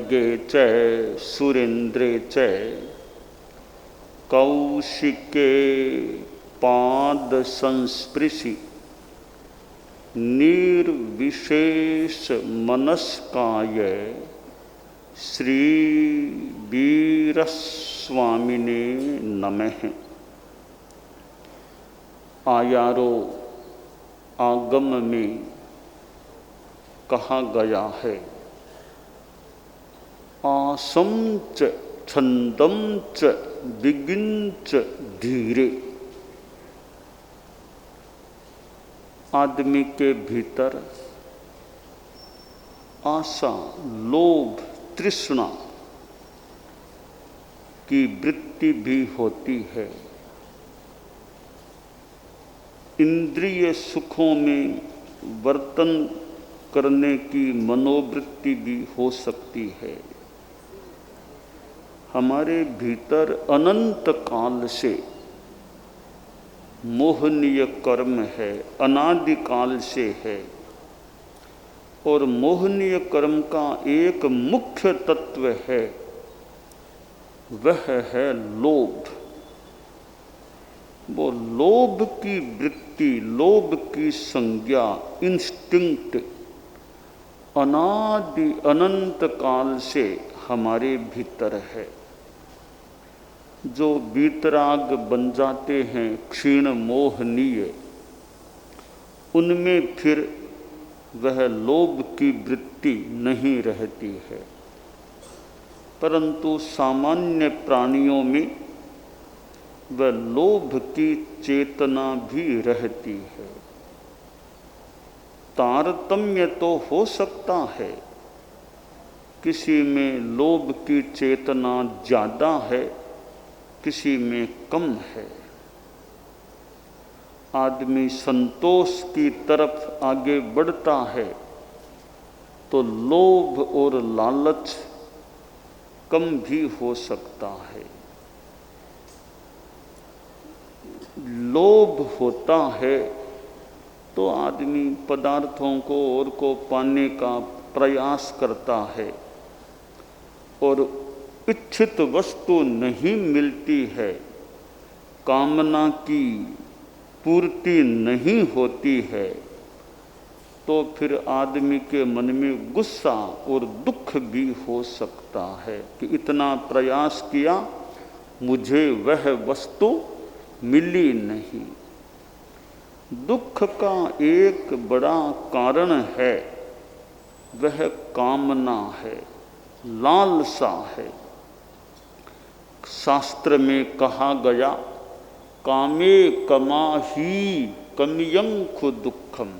सर्गे च सुरेन्द्रे च कौशिके पाद संस्पृशि निर्विशेष मनस्काय श्री वीरस्वामिने नमः। आयारो आगम में कहा गया है, आसम च छंदम च विगिंच धीरे। आदमी के भीतर आशा, लोभ, तृष्णा की वृत्ति भी होती है। इंद्रिय सुखों में वर्तन करने की मनोवृत्ति भी हो सकती है। हमारे भीतर अनंत काल से मोहनीय कर्म है, अनादिकाल से है। और मोहनीय कर्म का एक मुख्य तत्व है, वह है लोभ। वो लोभ की वृत्ति, लोभ की संज्ञा, इंस्टिंक्ट अनादि अनंत काल से हमारे भीतर है। जो वीतराग बन जाते हैं, क्षीण मोहनीय, उनमें फिर वह लोभ की वृत्ति नहीं रहती है। परंतु सामान्य प्राणियों में वह लोभ की चेतना भी रहती है। तारतम्य तो हो सकता है, किसी में लोभ की चेतना ज्यादा है, किसी में कम है। आदमी संतोष की तरफ आगे बढ़ता है तो लोभ और लालच कम भी हो सकता है। लोभ होता है तो आदमी पदार्थों को और को पाने का प्रयास करता है, और इच्छित वस्तु नहीं मिलती है, कामना की पूर्ति नहीं होती है, तो फिर आदमी के मन में गुस्सा और दुख भी हो सकता है कि इतना प्रयास किया, मुझे वह वस्तु मिली नहीं। दुख का एक बड़ा कारण है, वह कामना है, लालसा है। शास्त्र में कहा गया, कामे कमाही कमयंखु दुखम।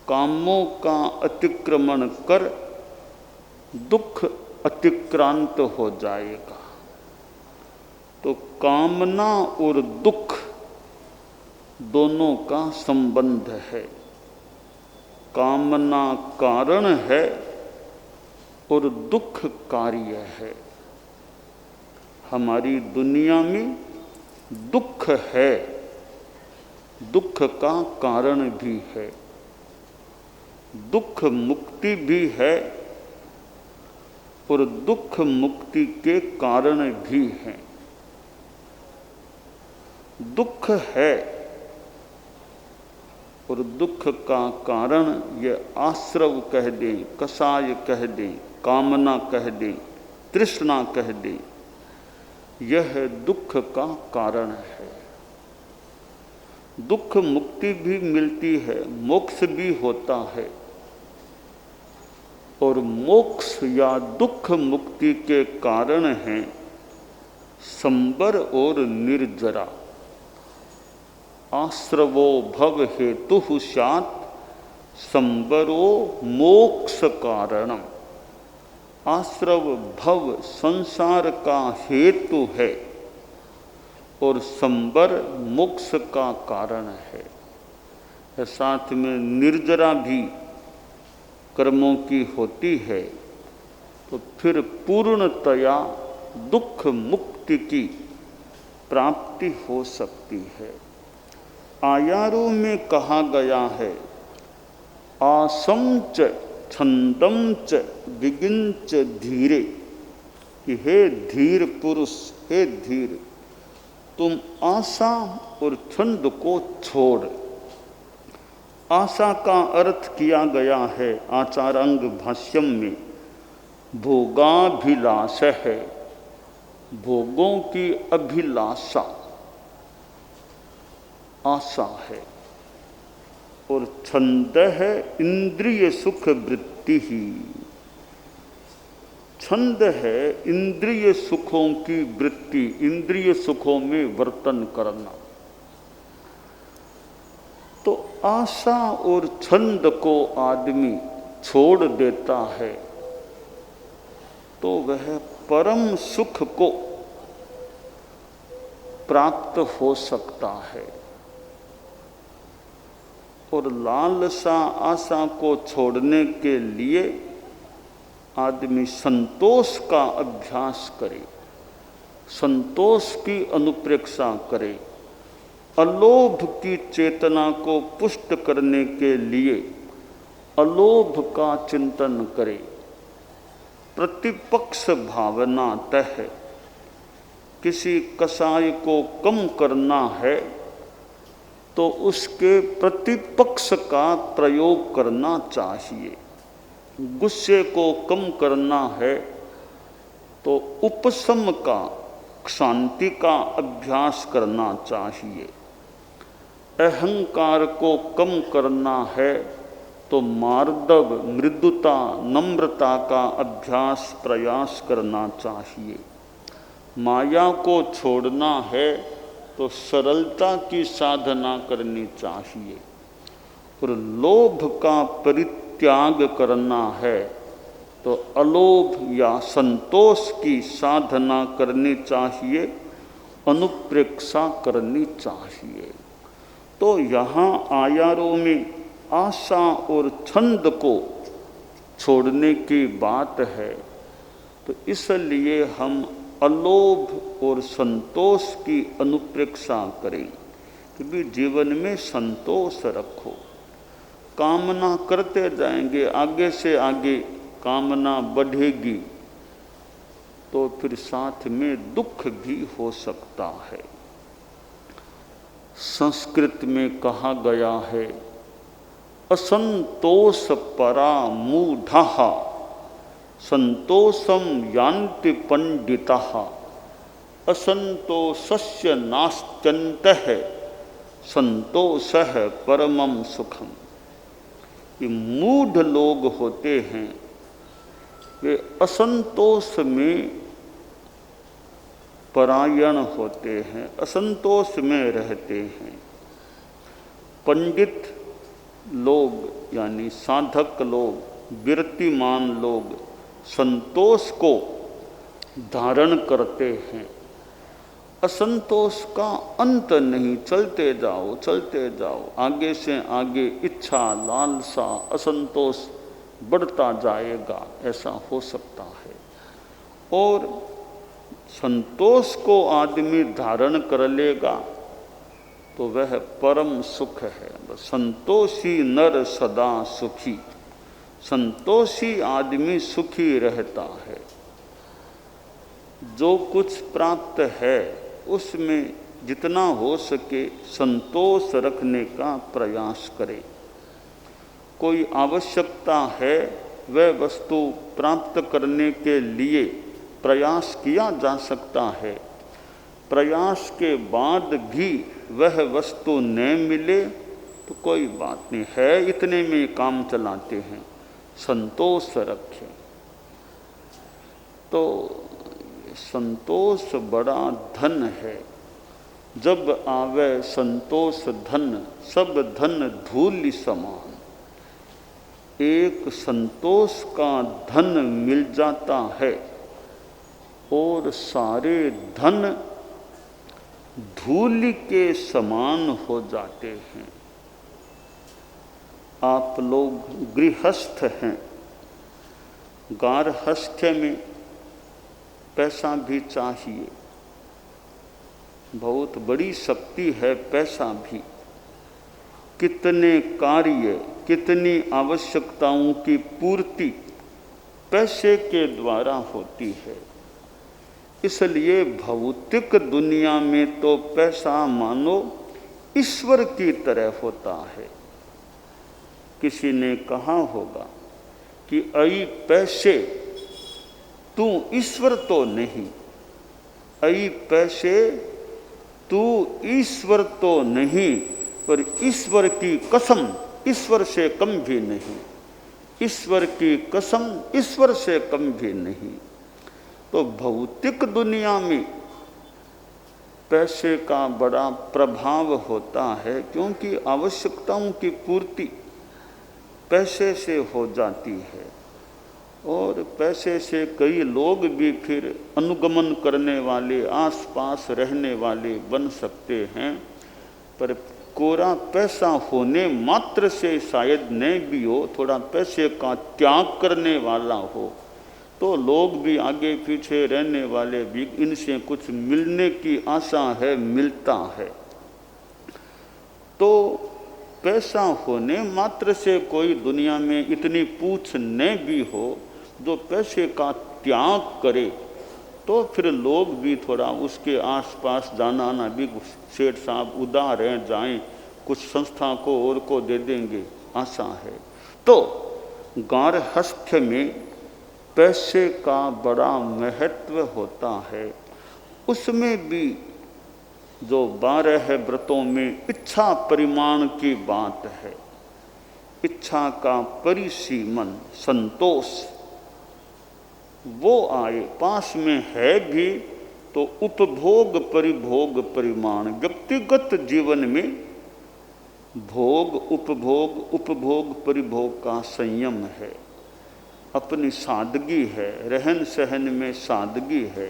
कामों का अतिक्रमण कर दुख अतिक्रांत हो जाएगा। तो कामना और दुख दोनों का संबंध है। कामना कारण है और दुख कार्य है। हमारी दुनिया में दुख है, दुख का कारण भी है, दुख मुक्ति भी है और दुख मुक्ति के कारण भी हैं। दुख है और दुख का कारण ये आश्रव कह दें, कषाय कह दें, कामना कह दें, तृष्णा कह दें, यह दुख का कारण है। दुख मुक्ति भी मिलती है, मोक्ष भी होता है। और मोक्ष या दुख मुक्ति के कारण हैं संबर और निर्जरा। आश्रवो भव हेतु स्यात् संबरो मोक्ष कारणम। आश्रव भव संसार का हेतु है और संबर मोक्ष का कारण है। साथ में निर्जरा भी कर्मों की होती है, तो फिर पूर्णतया दुख मुक्ति की प्राप्ति हो सकती है। आयारों में कहा गया है, आसम च छंदम च विगिंच धीरे, कि हे धीर पुरुष, हे धीर, तुम आशा और छंद को छोड़। आशा का अर्थ किया गया है आचारांग भाष्यम में भोगाभिलाष है, भोगों की अभिलाषा आशा है, और छंद है इंद्रिय सुख वृत्ति ही। छंद है इंद्रिय सुखों की वृत्ति, इंद्रिय सुखों में वर्तन करना। तो आशा और छंद को आदमी छोड़ देता है तो वह परम सुख को प्राप्त हो सकता है। और लालसा आशा को छोड़ने के लिए आदमी संतोष का अभ्यास करे, संतोष की अनुप्रेक्षा करे, अलोभ की चेतना को पुष्ट करने के लिए अलोभ का चिंतन करे। प्रतिपक्ष भावना तय है, किसी कसाय को कम करना है तो उसके प्रतिपक्ष का प्रयोग करना चाहिए। गुस्से को कम करना है तो उपशम का, शांति का अभ्यास करना चाहिए। अहंकार को कम करना है तो मार्दव, मृदुता, नम्रता का अभ्यास प्रयास करना चाहिए। माया को छोड़ना है तो सरलता की साधना करनी चाहिए। और लोभ का परित्याग करना है तो अलोभ या संतोष की साधना करनी चाहिए, अनुप्रेक्षा करनी चाहिए। तो यहाँ आयारों में आशा और छंद को छोड़ने की बात है, तो इसलिए हम अलोभ और संतोष की अनुप्रेक्षा करें, क्योंकि जीवन में संतोष रखो। कामना करते जाएंगे, आगे से आगे कामना बढ़ेगी तो फिर साथ में दुख भी हो सकता है। संस्कृत में कहा गया है असंतोष परा मूढ़ः संतोषम यान्ति पंडितः असंतोषस्य नास्त्यन्तः संतोषः परमं सुखम। ये मूढ़ लोग होते हैं, वे असंतोष में परायण होते हैं, असंतोष में रहते हैं। पंडित लोग यानी साधक लोग, विरतिमान लोग संतोष को धारण करते हैं। असंतोष का अंत नहीं, चलते जाओ चलते जाओ, आगे से आगे इच्छा, लालसा, असंतोष बढ़ता जाएगा, ऐसा हो सकता है। और संतोष को आदमी धारण कर लेगा तो वह परम सुख है। संतोषी नर सदा सुखी, संतोषी आदमी सुखी रहता है। जो कुछ प्राप्त है उसमें जितना हो सके संतोष रखने का प्रयास करे। कोई आवश्यकता है, वह वस्तु प्राप्त करने के लिए प्रयास किया जा सकता है। प्रयास के बाद भी वह वस्तु न मिले तो कोई बात नहीं है, इतने में काम चलाते हैं, संतोष रखें। तो संतोष बड़ा धन है। जब आवे संतोष धन, सब धन धूलि समान। एक संतोष का धन मिल जाता है और सारे धन धूलि के समान हो जाते हैं। आप लोग गृहस्थ हैं, गारहस्थ्य में पैसा भी चाहिए, बहुत बड़ी शक्ति है पैसा भी। कितने कार्य, कितनी आवश्यकताओं की पूर्ति पैसे के द्वारा होती है। इसलिए भौतिक दुनिया में तो पैसा मानो ईश्वर की तरह होता है। किसी ने कहा होगा कि अई पैसे तू ईश्वर तो नहीं, अई पैसे तू ईश्वर तो नहीं, पर ईश्वर की कसम ईश्वर से कम भी नहीं, ईश्वर की कसम ईश्वर से कम भी नहीं। तो भौतिक दुनिया में पैसे का बड़ा प्रभाव होता है, क्योंकि आवश्यकताओं की पूर्ति पैसे से हो जाती है और पैसे से कई लोग भी फिर अनुगमन करने वाले, आसपास रहने वाले बन सकते हैं। पर कोरा पैसा होने मात्र से शायद नहीं भी हो, थोड़ा पैसे का त्याग करने वाला हो तो लोग भी आगे पीछे रहने वाले भी इनसे कुछ मिलने की आशा है, मिलता है। तो पैसा होने मात्र से कोई दुनिया में इतनी पूछ न भी हो जो पैसे का त्याग करे, तो फिर लोग भी थोड़ा उसके आसपास जाना आना भी, सेठ साहब उदार हैं, जाएं, कुछ संस्था को और को दे देंगे, आशा है। तो गारहस्थ्य में पैसे का बड़ा महत्व होता है। उसमें भी जो 12 व्रतों में इच्छा परिमाण की बात है, इच्छा का परिसीमन, संतोष, वो आए पास में है भी तो उपभोग परिभोग परिमाण। व्यक्तिगत जीवन में भोग उपभोग उपभोग परिभोग का संयम है, अपनी सादगी है, रहन सहन में सादगी है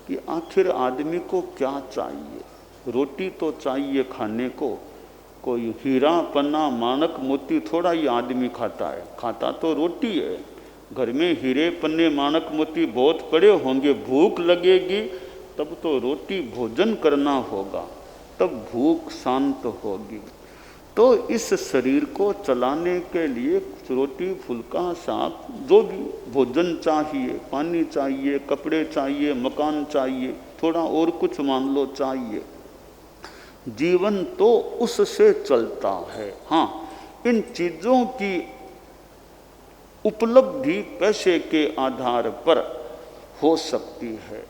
कि आखिर आदमी को क्या चाहिए। रोटी तो चाहिए खाने को, कोई हीरा पन्ना माणक मोती थोड़ा ही आदमी खाता है, खाता तो रोटी है। घर में हीरे पन्ने माणक मोती बहुत पड़े होंगे, भूख लगेगी तब तो रोटी भोजन करना होगा, तब भूख शांत होगी। तो इस शरीर को चलाने के लिए रोटी फुल्का साग जो भी भोजन चाहिए, पानी चाहिए, कपड़े चाहिए, मकान चाहिए, थोड़ा और कुछ मान लो चाहिए, जीवन तो उससे चलता है। हाँ, इन चीज़ों की उपलब्धि पैसे के आधार पर हो सकती है।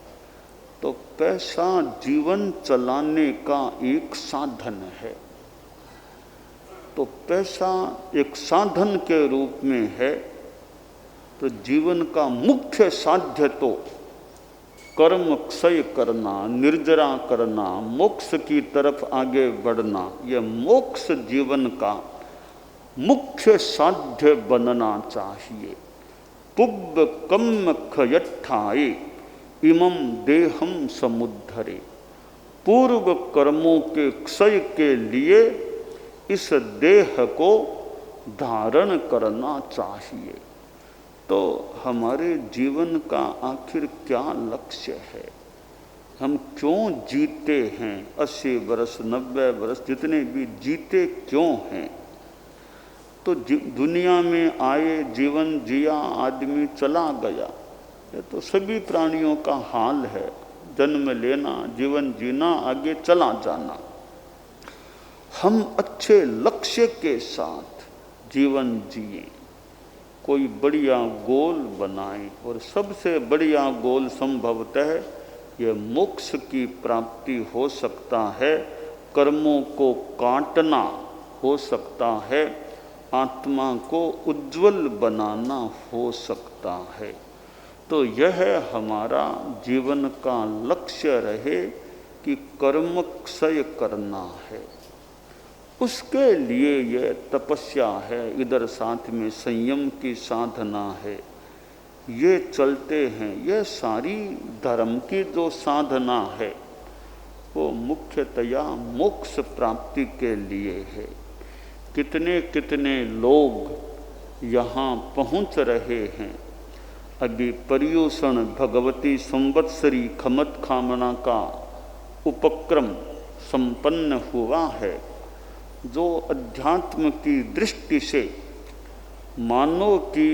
तो पैसा जीवन चलाने का एक साधन है। तो पैसा एक साधन के रूप में है, तो जीवन का मुख्य साध्य तो कर्म क्षय करना, निर्जरा करना, मोक्ष की तरफ आगे बढ़ना, यह मोक्ष जीवन का मुख्य साध्य बनना चाहिए। पुब्ब कम खयट्ठाए इमं देहम समुद्धरे। पूर्व कर्मों के क्षय के लिए इस देह को धारण करना चाहिए। तो हमारे जीवन का आखिर क्या लक्ष्य है, हम क्यों जीते हैं, 80 वर्ष 90 वर्ष जितने भी जीते क्यों हैं। तो दुनिया में आए, जीवन जिया, आदमी चला गया, ये तो सभी प्राणियों का हाल है। जन्म लेना, जीवन जीना, आगे चला जाना। हम अच्छे लक्ष्य के साथ जीवन जिए, कोई बढ़िया गोल बनाएं, और सबसे बढ़िया गोल संभवतः यह मोक्ष की प्राप्ति हो सकता है, कर्मों को काटना हो सकता है, आत्मा को उज्जवल बनाना हो सकता है। तो यह हमारा जीवन का लक्ष्य रहे कि कर्म क्षय करना है। उसके लिए यह तपस्या है, इधर साथ में संयम की साधना है, ये चलते हैं। यह सारी धर्म की जो साधना है वो मुख्यतया मोक्ष प्राप्ति के लिए है। कितने कितने लोग यहाँ पहुँच रहे हैं। अभी पर्युषण भगवती संवत्सरी खमत खामना का उपक्रम संपन्न हुआ है। जो अध्यात्म की दृष्टि से मानो कि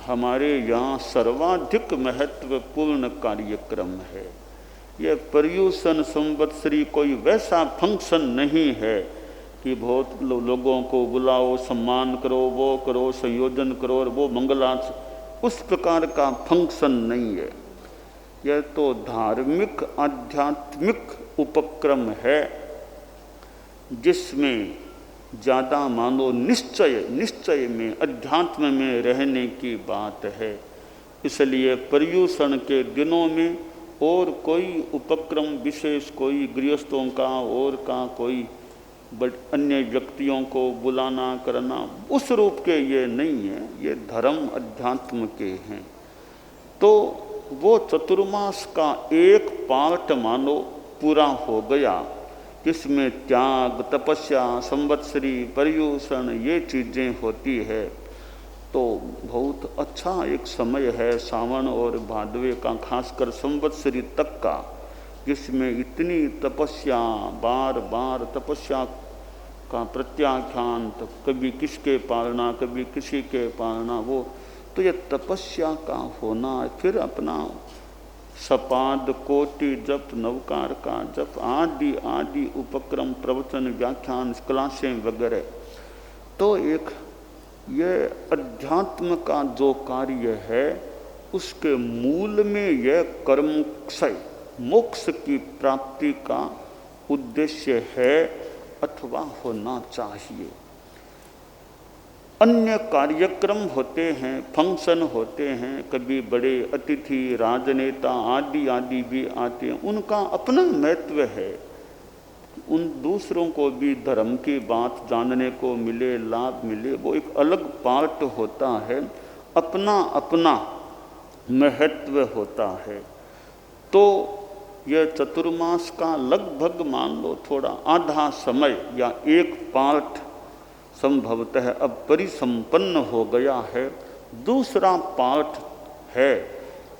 हमारे यहाँ सर्वाधिक महत्वपूर्ण कार्यक्रम है। यह पर्यूषण संवत्सरी कोई वैसा फंक्शन नहीं है कि बहुत लोगों को बुलाओ, सम्मान करो, वो करो, संयोजन करो और वो मंगलाच, उस प्रकार का फंक्शन नहीं है। यह तो धार्मिक आध्यात्मिक उपक्रम है जिसमें ज़्यादा मानो निश्चय में अध्यात्म में रहने की बात है। इसलिए पर्यूषण के दिनों में और कोई उपक्रम विशेष, कोई गृहस्थों का और का कोई अन्य व्यक्तियों को बुलाना करना उस रूप के ये नहीं है, ये धर्म अध्यात्म के हैं। तो वो चतुर्मास का एक पार्ट मानो पूरा हो गया, जिसमें त्याग, तपस्या, संवत्सरी, पर्यूषण ये चीज़ें होती है। तो बहुत अच्छा एक समय है सावन और भादवे का, खासकर संवत्सरी तक का, जिसमें इतनी तपस्या, बार बार तपस्या का प्रत्याख्यान, तो कभी किसके पालना कभी किसी के पालना, वो तो ये तपस्या का होना, फिर अपना सपाद, कोटि जप, नवकार का जप, आदि आदि उपक्रम, प्रवचन, व्याख्यान, क्लासें वगैरह। तो एक ये अध्यात्म का जो कार्य है उसके मूल में यह कर्मक्षय, मोक्ष की प्राप्ति का उद्देश्य है अथवा होना चाहिए। अन्य कार्यक्रम होते हैं, फंक्शन होते हैं, कभी बड़े अतिथि, राजनेता आदि आदि भी आते हैं, उनका अपना महत्व है। उन दूसरों को भी धर्म की बात जानने को मिले, लाभ मिले, वो एक अलग पार्ट होता है, अपना अपना महत्व होता है। तो यह चतुर्मास का लगभग मान लो थोड़ा आधा समय या एक पार्ट संभवतः अब परिसंपन्न हो गया है। दूसरा पार्ट है,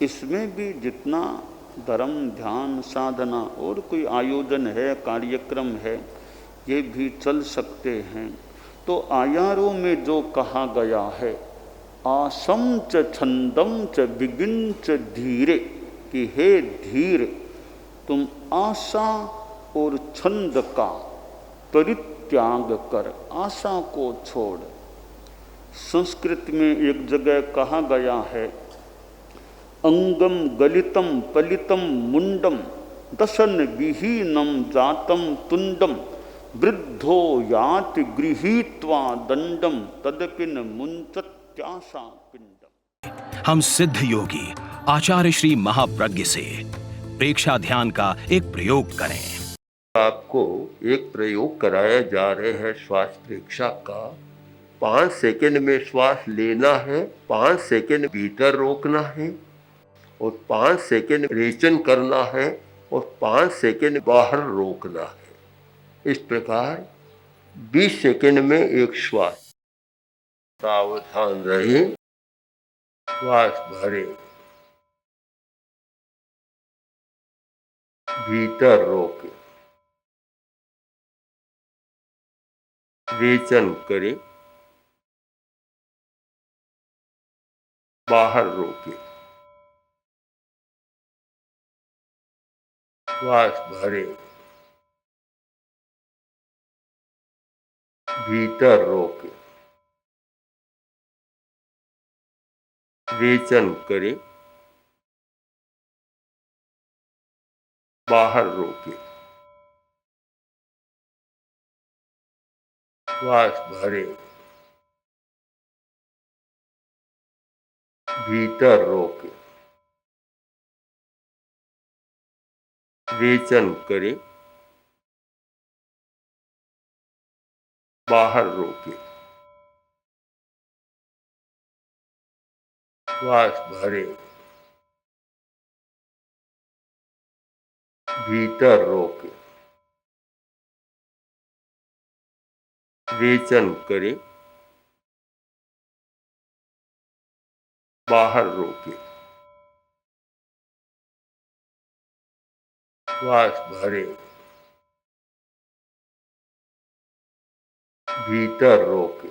इसमें भी जितना धर्म, ध्यान, साधना और कोई आयोजन है, कार्यक्रम है, ये भी चल सकते हैं। तो आयारों में जो कहा गया है, आसम च छंदम च विगिन च धीरे, कि हे धीर, तुम आशा और छंद का परित्याग कर, आशा को छोड़। संस्कृत में एक जगह कहा गया है, अंगम गलितम पलितम मुंडम दशन विहीनम जातम तुंडम वृद्धो याति गृहीत्वा दंडम तदपिन मुंचत्याशा पिंडम। हम सिद्ध योगी आचार्य श्री महाप्रज्ञ से प्रेक्षा ध्यान का एक प्रयोग करें। आपको एक प्रयोग कराया जा रहे हैं श्वास प्रेक्षा का। 5 सेकंड में श्वास लेना है, 5 सेकंड भीतर रोकना है और 5 सेकंड रेचन करना है और 5 सेकंड बाहर रोकना है। इस प्रकार 20 सेकंड में एक श्वास। सावधान रहे, श्वास भरे, भीतर रोके, रेचन करें, बाहर रोके, श्वास भरे, भीतर रोके, रेचन करें, बाहर रोके, श्वास भरे, भीतर रोके, रेचन करें, बाहर रोके, श्वास भरे, भीतर रोके, रेचन करें, बाहर रोके, श्वास भरे, भीतर रोके,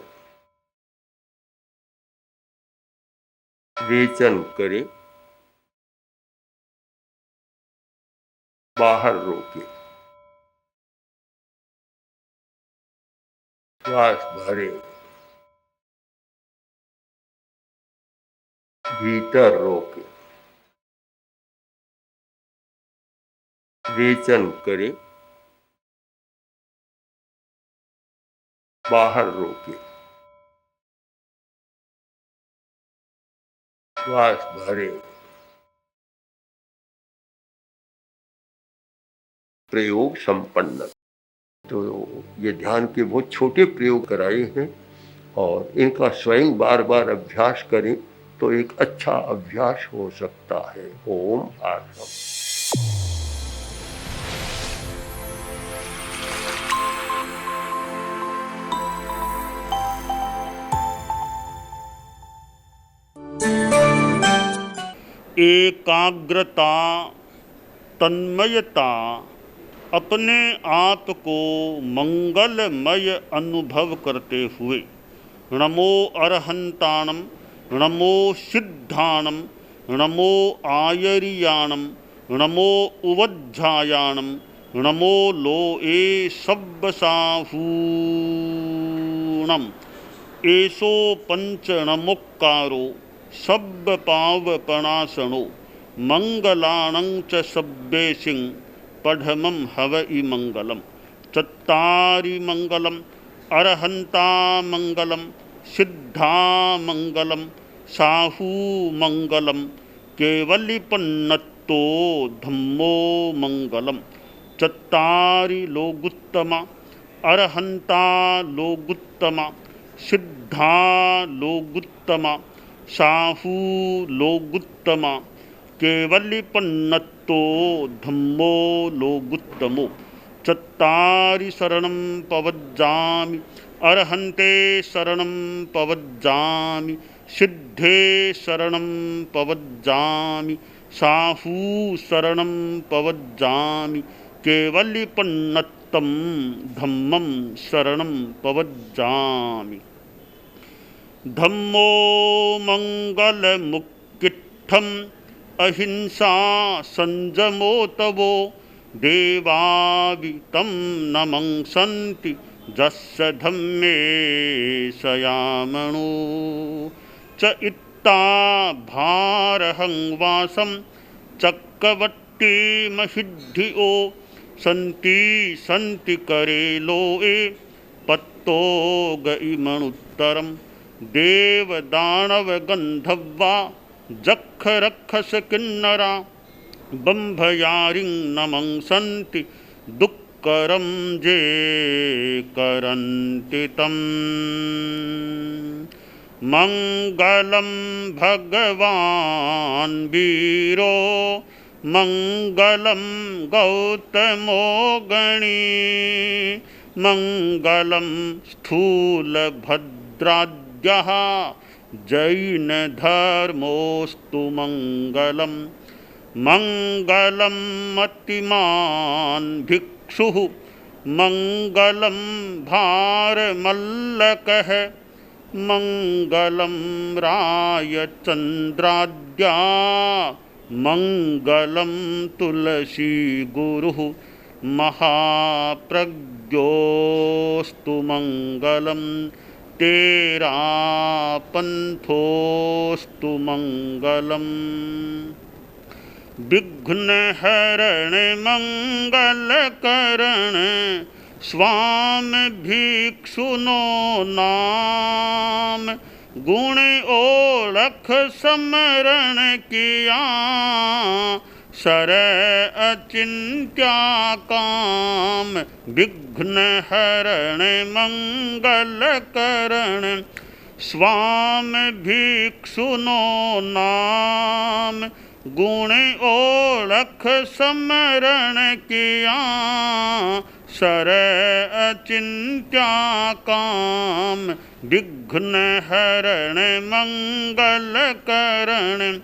रेचन करे, बाहर रोके, श्वास भरे, भीतर रोके, रेचन करे, बाहर रोके, श्वास भरे। प्रयोग संपन्न। तो ये ध्यान के बहुत छोटे प्रयोग कराए हैं और इनका स्वयं बार बार अभ्यास करें तो एक अच्छा अभ्यास हो सकता है। ओम आसम। एकाग्रता, तन्मयता, अपने आप को मंगलमय अनुभव करते हुए नमो अरहंताणम, नमो सिद्धाणम, नमो आयरियाणम, नमो उवज्झायाणम, नमो लोए सब्बसाहूणम, एसो पंचणमुक्कारो सब्ब पावपणासनो, मंगलाणं च सब्बेसिं पढ़मं हवइ मंगलम। चत्तारि मंगलम, अरहंता मंगलम, सिद्धा मंगलम, साहू मंगलम, केवलिपन्नत्तो धम्मो मंगलम। चत्तारि लोगुत्तमा, अरहंता लोगुत्तमा, सिद्धा लोगुत्तमा, साहू लोगुत्तमा, केवलिपन्नत्तो धम्मो लोगुत्तमो। चत्तारि शरणं पवज्जामि, अरहन्ते शरणं पवज्जामि, सिद्धे शरणं पवज्जामि, साहू शरणं पवज्जामि, केवलिपन्नत्तं धम्मं शरणं पवज्जामि। धम्मो मंगलमुक्किट्ठम्, अहिंसा संजमो तवो, देवावितं नमंसन्ति जस्य धम्मे सयामणो। च इत्ता भारहं वासं चक्रवट्टी महिद्धिओ, सन्ति सन्ति करे लोए पत्तो गइमणुत्तरम्। देवदानव गंधर्वा जख रक्षस किन्नरा, बंभयारिं नमंसन्ति दुक्करं जे करन्ति तम्। मंगलं भगवान् वीरो, मंगलं गौतमो गणी, मंगलं स्थूलभद्राद्यः जैनधर्मोऽस्तु मंगलम्। मंगलं मतिमान् भिक्षुः, मंगलं भारमल्लकः, मंगलं रायचन्द्राद्या, मंगलं तुलसी गुरुः, महाप्रज्ञोऽस्तु मंगलम्। तेरा पंथोऽस्तु मंगलम्। विघ्नहरण मंगलकरण, स्वामी भिक्षुनो नाम, गुण ओळख समरण किया, सर अचिंत्या काम। विघ्नहरण मंगलकरण, स्वामी भिक्षुनो नाम, गुण ओळख समरण किया, सर अचिंत्या काम। विघ्नहरण मंगलकरण,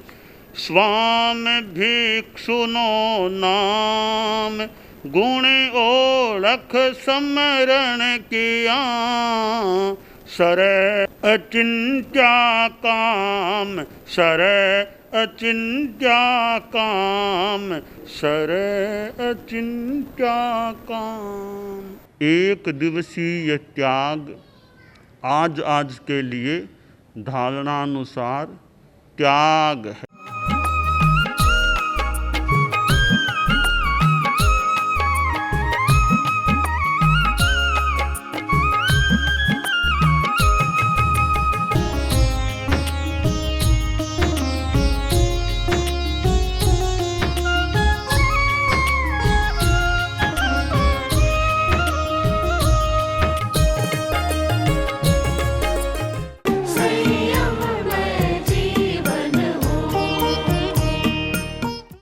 स्वामी भिक्षुनो नाम, गुण ओळख समरण किया, सर अचिंत्या काम, सर अचिंत्या काम, सर अचिंत्या काम। एक दिवसीय त्याग आज के लिए धारणानुसार त्याग